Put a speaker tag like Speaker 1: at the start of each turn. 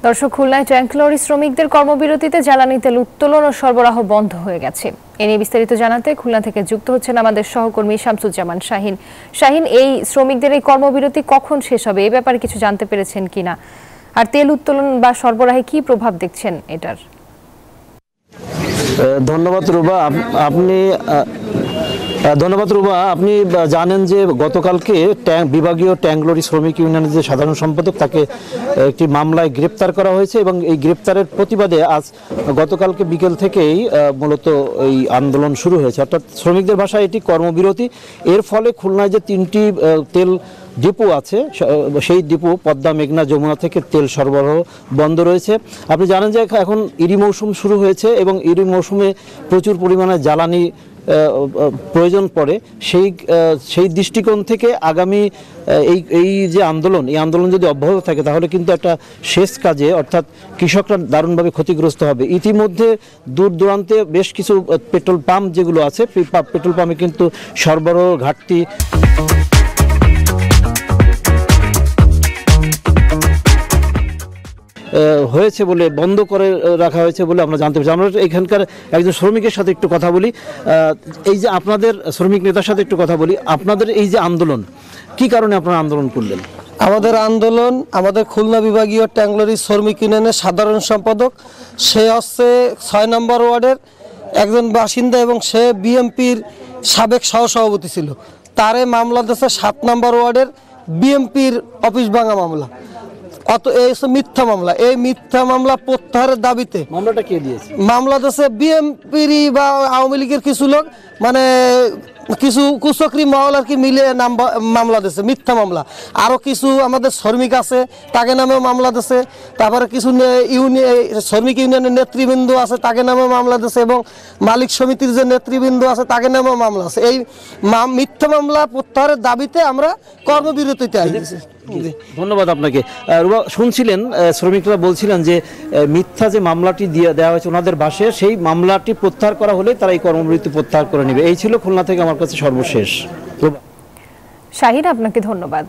Speaker 1: দর্শক, খুলনায় tank lorry শ্রমিকদের কর্মবিরতিতে জ্বালানি তেল উত্তোলন ও সরবরাহ বন্ধ হয়ে গেছে। এ নিয়ে বিস্তারিত জানাতে খুলনা থেকে যুক্ত হচ্ছেন আমাদের সহকর্মী শামসুজ্জামান শাহিন। শাহিন, এই শ্রমিকদের এই কর্মবিরতি কখন শেষ হবে, এ ব্যাপারে কিছু জানতে পেরেছেন কিনা? আর তেল উত্তোলন বা সরবরাহে কি প্রভাব দেখছেন এটার?
Speaker 2: ধন্যবাদ রুবা। আপনি জানেন যে গতকালকে বিভাগীয় ট্যাঙ্ক লরি শ্রমিক ইউনিয়নের যে সাধারণ সম্পাদক, তাকে একটি মামলায় গ্রেপ্তার করা হয়েছে এবং এই গ্রেপ্তারের প্রতিবাদে আজ গতকালকে বিকেল থেকেই মূলত এই আন্দোলন শুরু হয়েছে। অর্থাৎ শ্রমিকদের ভাষায় এটি কর্মবিরতি। এর ফলে খুলনায় যে 3টি তেল ডিপো আছে, সেই ডিপো পদ্মা, মেঘনা, যমুনা থেকে তেল সরবরাহ বন্ধ রয়েছে। আপনি জানেন যে এখন ইরি মৌসুম শুরু হয়েছে এবং ইরি মৌসুমে প্রচুর পরিমাণে জ্বালানি প্রয়োজন পড়ে। সেই দৃষ্টিকোণ থেকে আগামী এই যে আন্দোলন, এই আন্দোলন যদি অব্যাহত থাকে তাহলে কিন্তু একটা শেষ কাজে, অর্থাৎ কৃষকরা দারুণভাবে ক্ষতিগ্রস্ত হবে। ইতিমধ্যে দূর দূরান্তে বেশ কিছু পেট্রোল পাম্প যেগুলো আছে, পেট্রোল পাম্পে কিন্তু সরবরাহ ঘাটতি হয়েছে বলে, বন্ধ করে রাখা হয়েছে বলে আমরা জানতে পারছি। আমরা এখানকার একজন শ্রমিকের সাথে একটু কথা বলি। এই যে আপনাদের শ্রমিক নেতার সাথে একটু কথা বলি, আপনাদের এই যে আন্দোলন, কি কারণে আপনারা আন্দোলন করলেন?
Speaker 3: আমাদের আন্দোলন, আমাদের খুলনা বিভাগীয় ট্যাঙ্ক লরি শ্রমিক ইউনিয়নের সাধারণ সম্পাদক, সে হচ্ছে 6 নম্বর ওয়ার্ডের একজন বাসিন্দা এবং সে বিএমপির সাবেক সহসভাপতি ছিল। তারে মামলা দিয়েছে 7 নম্বর ওয়ার্ডের বিএমপির অফিস ভাঙা মামলা। এই মিথ্যা মামলা। এই মিথ্যা মামলা প্রত্যাহারের দাবিতে
Speaker 2: মামলাটা কে দিয়েছে?
Speaker 3: মামলা দিয়েছে বিএমপির বা আওয়ামী লীগের কিছু লোক, মানে কিছু কুচক্রি মহল আর কি মিলে মামলা দিয়েছে, মিথ্যা মামলা। আরও কিছু আমাদের শ্রমিক আছে, তাকে নামেও মামলা দিয়েছে। তারপরে কিছু শ্রমিক ইউনিয়নের নেতৃবৃন্দ আছে, তাকে নামেও মামলা দিয়েছে, এবং মালিক সমিতির যে নেতৃবৃন্দ আছে তাকে নামেও মামলা আছে। এই মিথ্যা মামলা প্রত্যাহারের দাবিতে আমরা কর্মবিরতিতে আসছি।
Speaker 2: ধন্যবাদ আপনাকে। শুনছিলেন শ্রমিকরা বলছিলেন যে মিথ্যা যে মামলাটি দেওয়া হয়েছে ওনাদের ভাষায়, সেই মামলাটি প্রত্যাহার করা হলে তারা এই কর্মবিরতি প্রত্যাহার করে নেবে। এই ছিল খুলনা থেকে আমার কাছে সর্বশেষ।
Speaker 1: শাহিন, আপনাকে ধন্যবাদ।